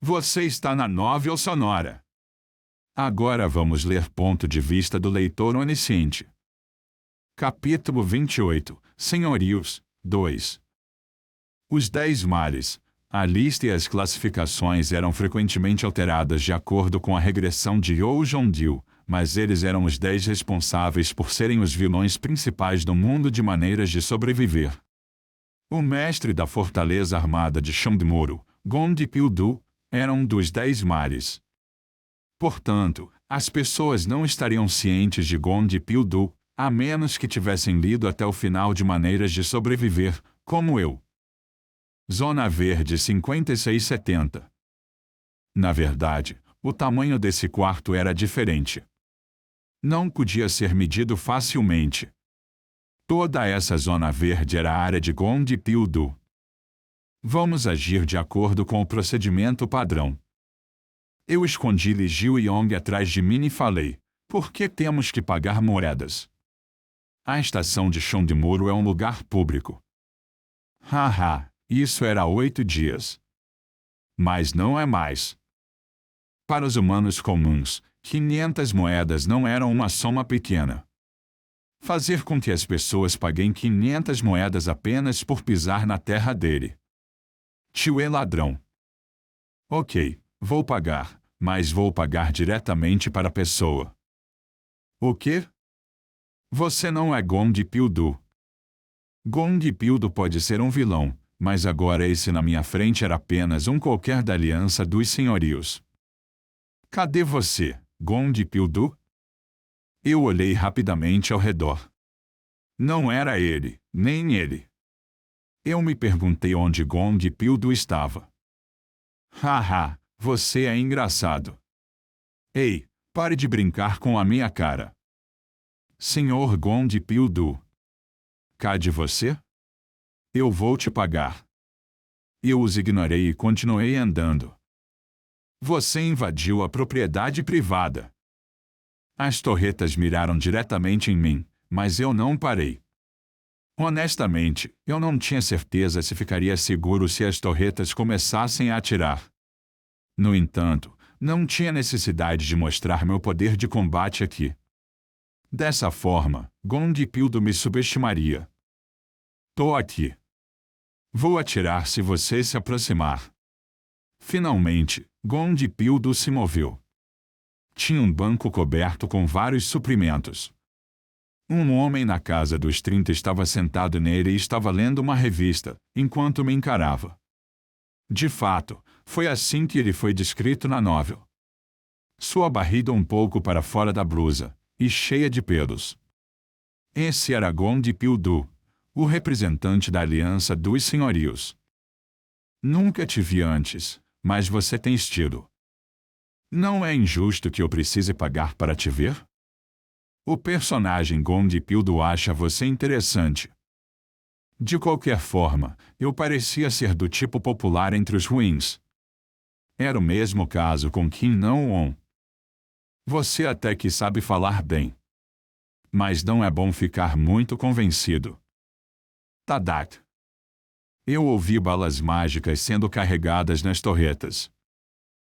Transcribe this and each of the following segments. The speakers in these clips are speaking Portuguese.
Você está na Nova ou Sonora. Agora vamos ler ponto de vista do leitor onisciente. Capítulo 28, Senhorios, 2. Os 10 mares. A lista e as classificações eram frequentemente alteradas de acordo com a regressão de Youjondil, mas eles eram os 10 responsáveis por serem os vilões principais do mundo de maneiras de sobreviver. O mestre da fortaleza armada de Shondmuru, Gondipildu, era um dos 10 mares. Portanto, as pessoas não estariam cientes de Gondipildu, a menos que tivessem lido até o final de Maneiras de Sobreviver, como eu. Zona Verde 5670. Na verdade, o tamanho desse quarto era diferente. Não podia ser medido facilmente. Toda essa zona verde era a área de Gondipildu. Vamos agir de acordo com o procedimento padrão. Eu escondi Li Jiuyong atrás de mim e falei, por que temos que pagar moedas? A estação de Shondmuru é um lugar público. Haha, isso era há 8 dias. Mas não é mais. Para os humanos comuns, 500 moedas não eram uma soma pequena. Fazer com que as pessoas paguem 500 moedas apenas por pisar na terra dele. Tio é ladrão. Ok, vou pagar, mas vou pagar diretamente para a pessoa. O quê? Você não é Gondipildu. Gondipildu pode ser um vilão, mas agora esse na minha frente era apenas um qualquer da Aliança dos Senhorios. Cadê você, Gondipildu? Eu olhei rapidamente ao redor. Não era ele, nem ele. Eu me perguntei onde Gondipildu estava. Haha, você é engraçado. Ei, pare de brincar com a minha cara. Senhor Gondipildu. Cadê você? Eu vou te pagar. Eu os ignorei e continuei andando. Você invadiu a propriedade privada. As torretas miraram diretamente em mim, mas eu não parei. Honestamente, eu não tinha certeza se ficaria seguro se as torretas começassem a atirar. No entanto, não tinha necessidade de mostrar meu poder de combate aqui. Dessa forma, Gondipildu me subestimaria. Tô aqui. Vou atirar se você se aproximar. Finalmente, Gondipildu se moveu. Tinha um banco coberto com vários suprimentos. Um homem na casa dos 30 estava sentado nele e estava lendo uma revista, enquanto me encarava. De fato, foi assim que ele foi descrito na novel. Sua barriga um pouco para fora da blusa, e cheia de pelos. Esse era Gondipildu, o representante da Aliança dos Senhorios. Nunca te vi antes, mas você tem estilo. Não é injusto que eu precise pagar para te ver? O personagem Gondipildu acha você interessante. De qualquer forma, eu parecia ser do tipo popular entre os ruins. Era o mesmo caso com Kim Não-won. Você até que sabe falar bem. Mas não é bom ficar muito convencido. Tadat. Eu ouvi balas mágicas sendo carregadas nas torretas.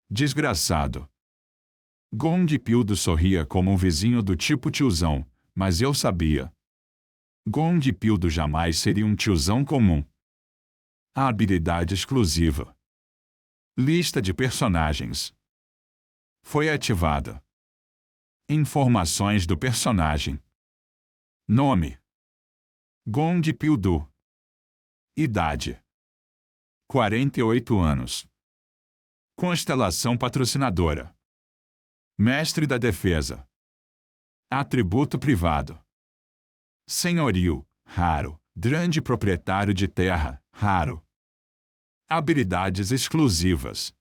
Desgraçado. Gondipildu sorria como um vizinho do tipo tiozão, mas eu sabia. Gondipildu jamais seria um tiozão comum. A habilidade exclusiva. Lista de personagens. Foi ativada. Informações do personagem. Nome: Gondipildu. Idade: 48 anos. Constelação patrocinadora: Mestre da Defesa. Atributo privado: Senhorio, raro. Grande proprietário de terra, raro. Habilidades exclusivas: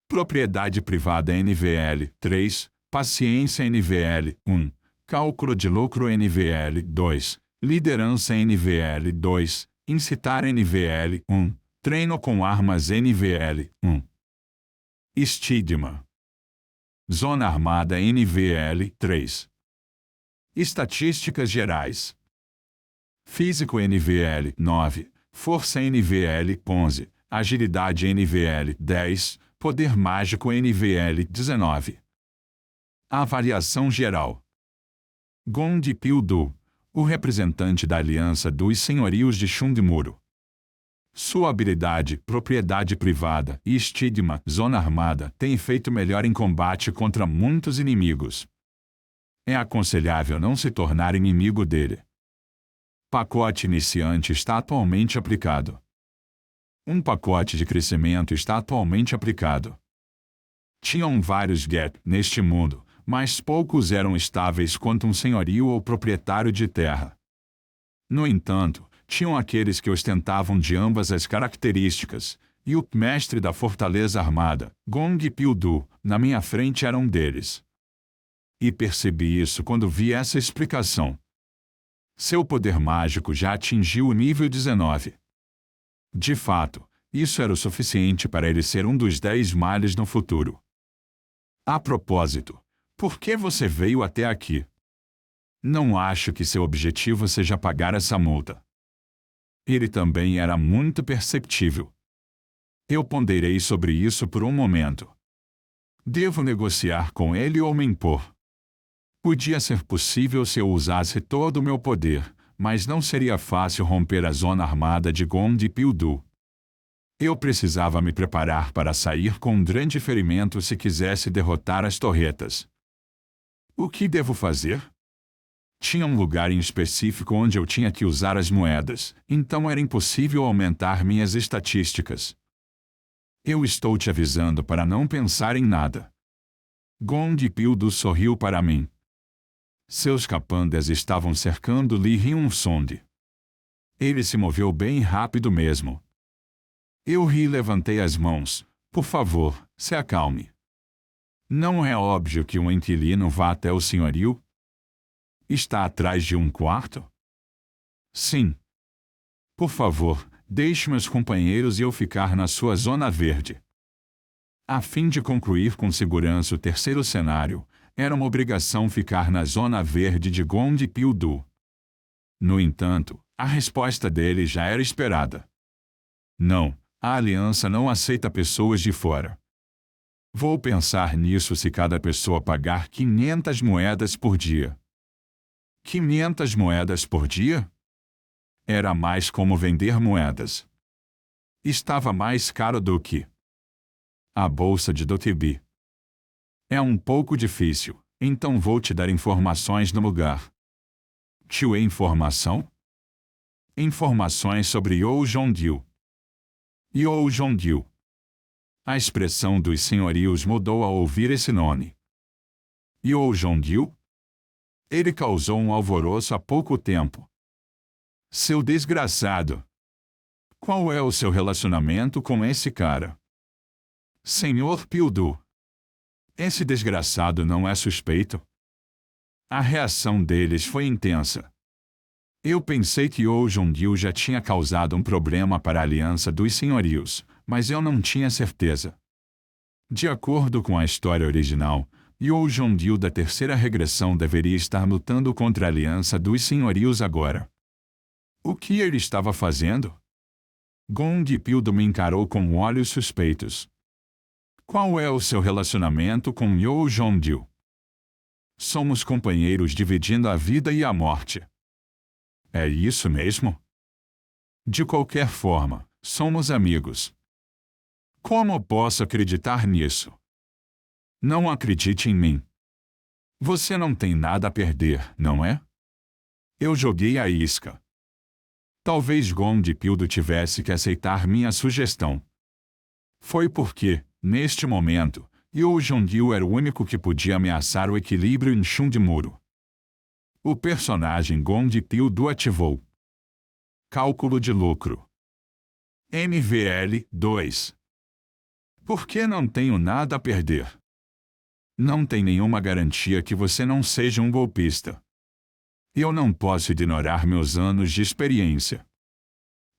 Propriedade privada NVL 3, Paciência NVL 1, Cálculo de lucro NVL 2, Liderança NVL 2, Incitar NVL 1, Treino com armas NVL 1. Estigma: Zona Armada NVL 3. Estatísticas gerais: Físico NVL 9, Força NVL 11, Agilidade NVL 10, Poder mágico NVL 19. Avaliação geral. Gond Pil-du, o representante da Aliança dos Senhorios de Chundimuro. Sua habilidade, propriedade privada e estigma, zona armada, tem feito melhor em combate contra muitos inimigos. É aconselhável não se tornar inimigo dele. Pacote iniciante está atualmente aplicado. Um pacote de crescimento está atualmente aplicado. Tinham vários get neste mundo, mas poucos eram estáveis quanto um senhorio ou proprietário de terra. No entanto, tinham aqueles que ostentavam de ambas as características, e o mestre da fortaleza armada, Gond Pil-du, na minha frente era um deles. E percebi isso quando vi essa explicação. Seu poder mágico já atingiu o nível 19. De fato, isso era o suficiente para ele ser um dos 10 males no futuro. A propósito, por que você veio até aqui? Não acho que seu objetivo seja pagar essa multa. Ele também era muito perceptível. Eu ponderei sobre isso por um momento. Devo negociar com ele ou me impor? Podia ser possível se eu usasse todo o meu poder, mas não seria fácil romper a zona armada de Gond Pil-du. Eu precisava me preparar para sair com um grande ferimento se quisesse derrotar as torretas. O que devo fazer? Tinha um lugar em específico onde eu tinha que usar as moedas, então era impossível aumentar minhas estatísticas. Eu estou te avisando para não pensar em nada. Gond Pil-du sorriu para mim. Seus capangas estavam cercando Li Hyun-sond. Ele se moveu bem rápido mesmo. Eu ri e levantei as mãos. Por favor, se acalme. Não é óbvio que um inquilino vá até o senhorio? Está atrás de um quarto? Sim. Por favor, deixe meus companheiros e eu ficar na sua zona verde. A fim de concluir com segurança o terceiro cenário, era uma obrigação ficar na zona verde de Gond Pil-du. No entanto, a resposta dele já era esperada. Não, a aliança não aceita pessoas de fora. Vou pensar nisso se cada pessoa pagar 500 moedas por dia. 500 moedas por dia? Era mais como vender moedas. Estava mais caro do que a bolsa de Dotebi. É um pouco difícil, então vou te dar informações no lugar. Tio, informação? Informações sobre Yo Jong-il. Yo Jong-il. A expressão dos senhorios mudou ao ouvir esse nome. Yo Jong-il? Ele causou um alvoroço há pouco tempo. Seu desgraçado! Qual é o seu relacionamento com esse cara? Senhor Pil-du. Esse desgraçado não é suspeito? A reação deles foi intensa. Eu pensei que Yo Jong-il já tinha causado um problema para a aliança dos senhorios, mas eu não tinha certeza. De acordo com a história original, Yo Jong-il da terceira regressão deveria estar lutando contra a aliança dos senhorios agora. O que ele estava fazendo? Gond Pil-du me encarou com olhos suspeitos. Qual é o seu relacionamento com Yo Jong-il? Somos companheiros dividindo a vida e a morte. É isso mesmo? De qualquer forma, somos amigos. Como posso acreditar nisso? Não acredite em mim. Você não tem nada a perder, não é? Eu joguei a isca. Talvez Gond Pil-du tivesse que aceitar minha sugestão. Foi porque, neste momento, Yo Jong-il era o único que podia ameaçar o equilíbrio em Chundimuro. O personagem Gond Pil-du ativou. Cálculo de lucro. NVL 2. Por que não tenho nada a perder? Não tem nenhuma garantia que você não seja um golpista. Eu não posso ignorar meus anos de experiência.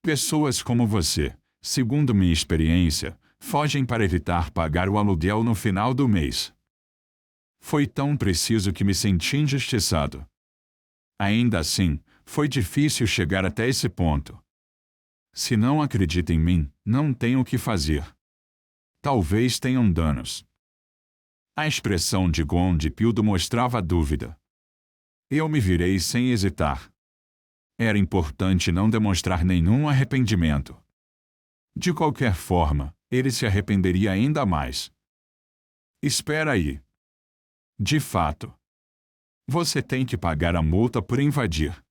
Pessoas como você, segundo minha experiência, fogem para evitar pagar o aluguel no final do mês. Foi tão preciso que me senti injustiçado. Ainda assim, foi difícil chegar até esse ponto. Se não acredita em mim, não tenho o que fazer. Talvez tenham danos. A expressão de Gond Pildo mostrava dúvida. Eu me virei sem hesitar. Era importante não demonstrar nenhum arrependimento. De qualquer forma, ele se arrependeria ainda mais. Espera aí. De fato. Você tem que pagar a multa por invadir.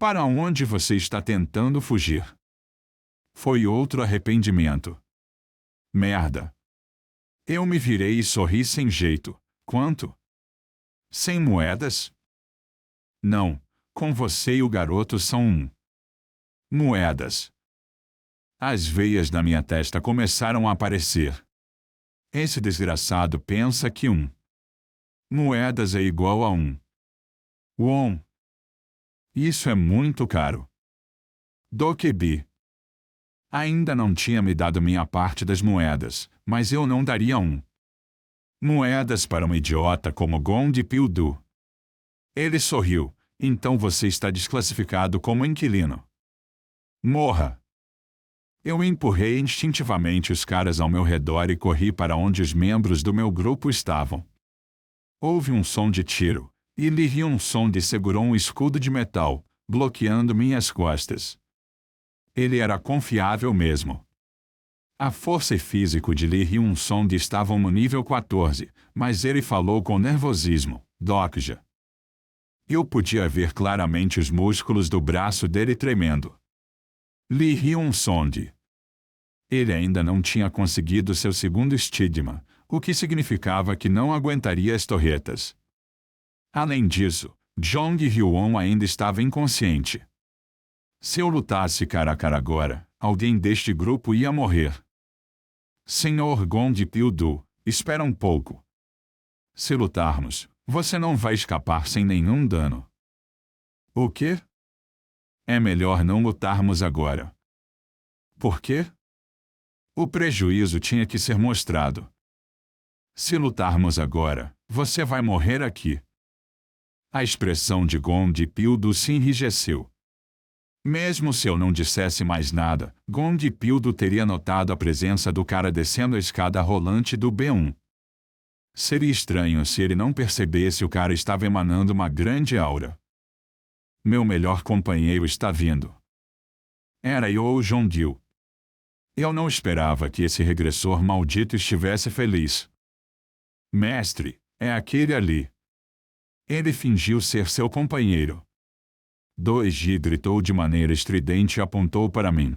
Para onde você está tentando fugir? Foi outro arrependimento. Merda. Eu me virei e sorri sem jeito. Quanto? 100 moedas? Não, com você e o garoto são 1. Moedas. As veias da minha testa começaram a aparecer. Esse desgraçado pensa que 1 moedas é igual a 1 won. Isso é muito caro. Dokebi. Ainda não tinha me dado minha parte das moedas, mas eu não daria 1 moedas para um idiota como Gond Pildu. Ele sorriu. Então você está desclassificado como inquilino. Morra! Eu empurrei instintivamente os caras ao meu redor e corri para onde os membros do meu grupo estavam. Houve um som de tiro, e Lee Hyun-song segurou um escudo de metal, bloqueando minhas costas. Ele era confiável mesmo. A força e físico de Lee Hyun-song estavam no nível 14, mas ele falou com nervosismo, Dokja. Eu podia ver claramente os músculos do braço dele tremendo. Lee Hyun-song. Ele ainda não tinha conseguido seu segundo estigma, o que significava que não aguentaria as torretas. Além disso, Jong Hyun ainda estava inconsciente. Se eu lutasse cara a cara agora, alguém deste grupo ia morrer. Senhor Gond Pildu, espera um pouco. Se lutarmos, você não vai escapar sem nenhum dano. O quê? É melhor não lutarmos agora. Por quê? O prejuízo tinha que ser mostrado. Se lutarmos agora, você vai morrer aqui. A expressão de Gond Pildu se enrijeceu. Mesmo se eu não dissesse mais nada, Gond Pildu teria notado a presença do cara descendo a escada rolante do B1. Seria estranho se ele não percebesse o cara estava emanando uma grande aura. Meu melhor companheiro está vindo. Era Yoo Jong-il. Eu não esperava que esse regressor maldito estivesse feliz. Mestre, é aquele ali. Ele fingiu ser seu companheiro. 2G gritou de maneira estridente e apontou para mim.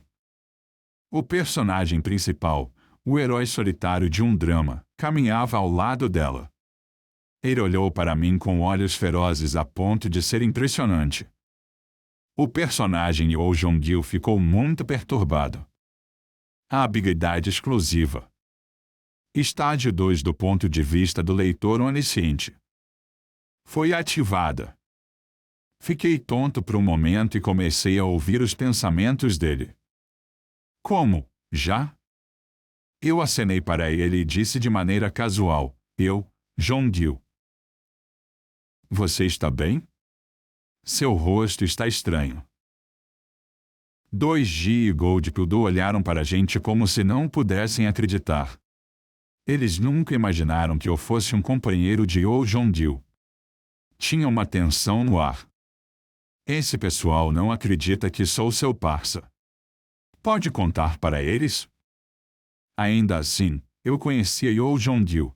O personagem principal, o herói solitário de um drama, caminhava ao lado dela. Ele olhou para mim com olhos ferozes a ponto de ser impressionante. O personagem Yoo Jong-il ficou muito perturbado. A habilidade exclusiva. Estágio 2 do ponto de vista do leitor onisciente. Foi ativada. Fiquei tonto por um momento e comecei a ouvir os pensamentos dele. Como? Já? Eu acenei para ele e disse de maneira casual, Jong-il. Você está bem? Seu rosto está estranho. 2G e Gond Pildu olharam para a gente como se não pudessem acreditar. Eles nunca imaginaram que eu fosse um companheiro de Yoo Jong-il. Tinha uma tensão no ar. Esse pessoal não acredita que sou seu parça. Pode contar para eles? Ainda assim, eu conhecia Yoo Jong-il.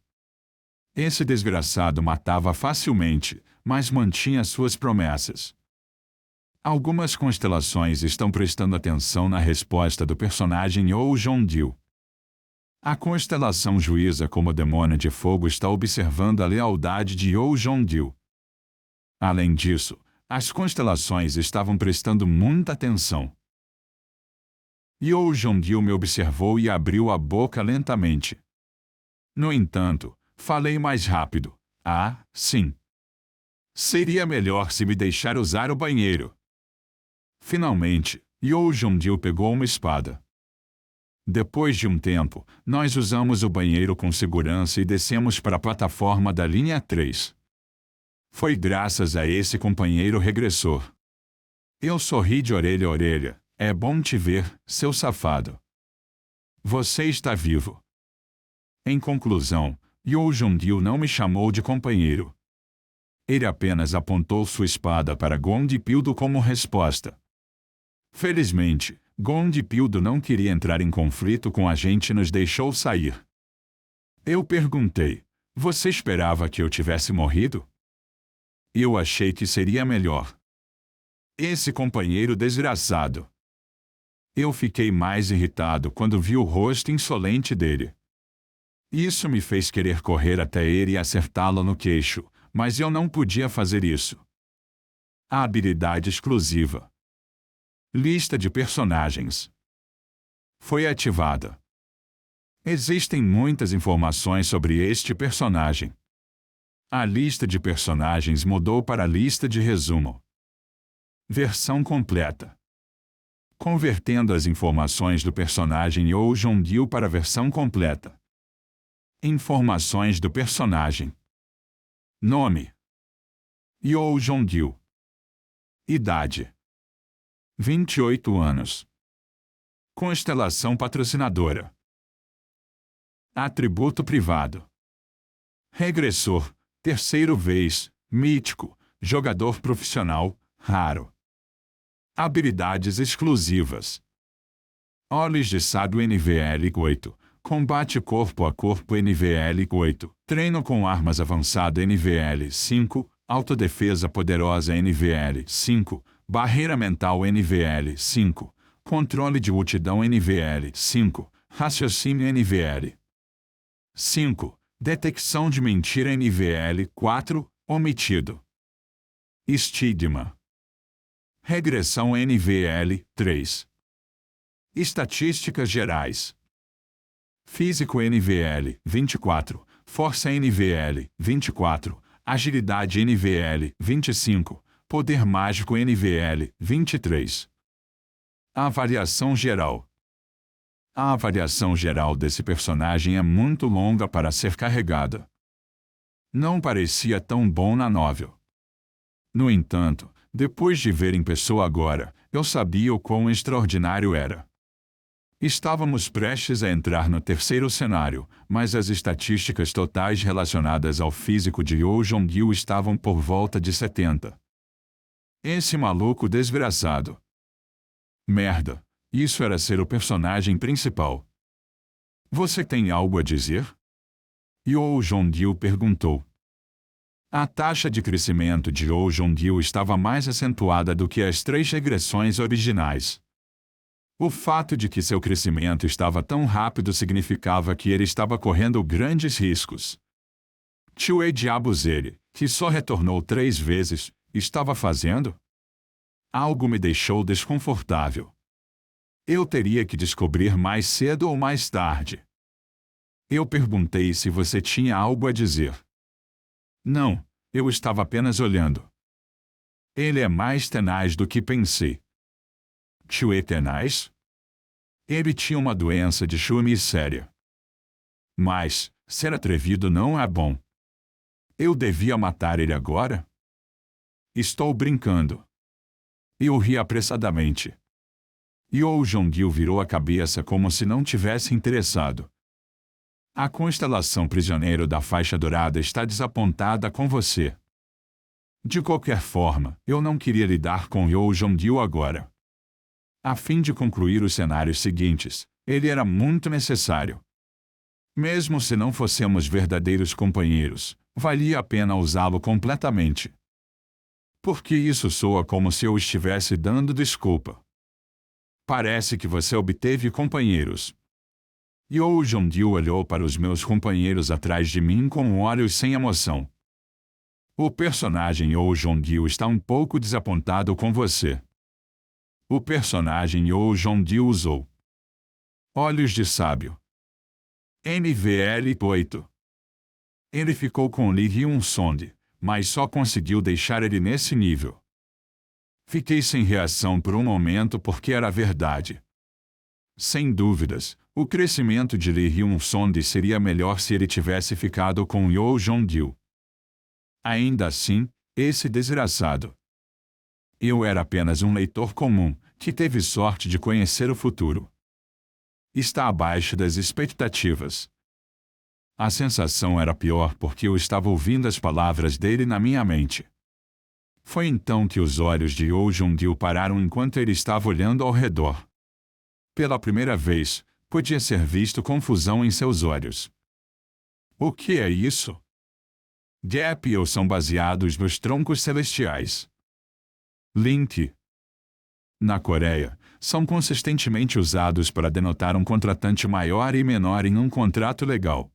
Esse desgraçado matava facilmente, mas mantinha suas promessas. Algumas constelações estão prestando atenção na resposta do personagem Yoo Jong-il. A constelação juíza como demônio de fogo está observando a lealdade de Yoo Jong-il. Além disso, as constelações estavam prestando muita atenção. Yoo Jong-il me observou e abriu a boca lentamente. No entanto, falei mais rápido. Ah, sim. Seria melhor se me deixar usar o banheiro. Finalmente, Yoo Jong-il pegou uma espada. Depois de um tempo, nós usamos o banheiro com segurança e descemos para a plataforma da linha 3. Foi graças a esse companheiro regressor. Eu sorri de orelha a orelha. É bom te ver, seu safado. Você está vivo. Em conclusão, Yoo Jong-il não me chamou de companheiro. Ele apenas apontou sua espada para Gondipildo como resposta. Felizmente, Gondipildo não queria entrar em conflito com a gente e nos deixou sair. Eu perguntei: você esperava que eu tivesse morrido? Eu achei que seria melhor. Esse companheiro desgraçado. Eu fiquei mais irritado quando vi o rosto insolente dele. Isso me fez querer correr até ele e acertá-lo no queixo, mas eu não podia fazer isso. A habilidade exclusiva. Lista de personagens. Foi ativada. Existem muitas informações sobre este personagem. A lista de personagens mudou para a lista de resumo. Versão completa. Convertendo as informações do personagem Yoo Jong-il para a versão completa. Informações do personagem. Nome: Yoo Jong-il. Idade: 28 anos. Constelação patrocinadora. Atributo privado. Regressor, terceiro vez, mítico, jogador profissional, raro. Habilidades exclusivas. Olhos de Sado NVL 8. Combate corpo a corpo NVL 8. Treino com armas avançado NVL 5. Autodefesa poderosa NVL 5. Barreira mental NVL 5. Controle de multidão NVL 5. Raciocínio NVL 5. Detecção de mentira NVL 4. Omitido. Estigma. Regressão NVL 3. Estatísticas gerais. Físico NVL 24. Força NVL 24. Agilidade NVL 25. Poder mágico NVL 23. Avaliação geral. A avaliação geral desse personagem é muito longa para ser carregada. Não parecia tão bom na novel. No entanto, depois de ver em pessoa agora, eu sabia o quão extraordinário era. Estávamos prestes a entrar no terceiro cenário, mas as estatísticas totais relacionadas ao físico de Yoo Jong-il estavam por volta de 70. Esse maluco desgraçado. Merda, isso era ser o personagem principal. Você tem algo a dizer? Yoo Jong-il perguntou. A taxa de crescimento de Yoo Jong-il estava mais acentuada do que as 3 regressões originais. O fato de que seu crescimento estava tão rápido significava que ele estava correndo grandes riscos. Tio diabos ele, que só retornou 3 vezes, estava fazendo? Algo me deixou desconfortável. Eu teria que descobrir mais cedo ou mais tarde. Eu perguntei se você tinha algo a dizer. Não, eu estava apenas olhando. Ele é mais tenaz do que pensei. Tio tenaz? Ele tinha uma doença de Shumi séria. Mas, ser atrevido não é bom. Eu devia matar ele agora? Estou brincando. Eu ri apressadamente. Yoo Jong-il virou a cabeça como se não tivesse interessado. A constelação prisioneiro da faixa dourada está desapontada com você. De qualquer forma, eu não queria lidar com Yoo Jong-il agora. A fim de concluir os cenários seguintes, ele era muito necessário. Mesmo se não fossemos verdadeiros companheiros, valia a pena usá-lo completamente. Porque isso soa como se eu estivesse dando desculpa. Parece que você obteve companheiros. Yoo Jong-il olhou para os meus companheiros atrás de mim com olhos sem emoção. O personagem Yoo Jong-il está um pouco desapontado com você. O personagem Yoo Jong-il usou olhos de sábio. NVL 8. Ele ficou com Lee Hyun-song, mas só conseguiu deixar ele nesse nível. Fiquei sem reação por um momento porque era verdade. Sem dúvidas, o crescimento de Lee Hyun-song seria melhor se ele tivesse ficado com Yoo Jong-il. Ainda assim, esse desgraçado. Eu era apenas um leitor comum, que teve sorte de conhecer o futuro. Está abaixo das expectativas. A sensação era pior porque eu estava ouvindo as palavras dele na minha mente. Foi então que os olhos de Oh Jung-il pararam enquanto ele estava olhando ao redor. Pela primeira vez, podia ser visto confusão em seus olhos. O que é isso? Gap e Eu são baseados nos troncos celestiais. Link. Na Coreia, são consistentemente usados para denotar um contratante maior e menor em um contrato legal.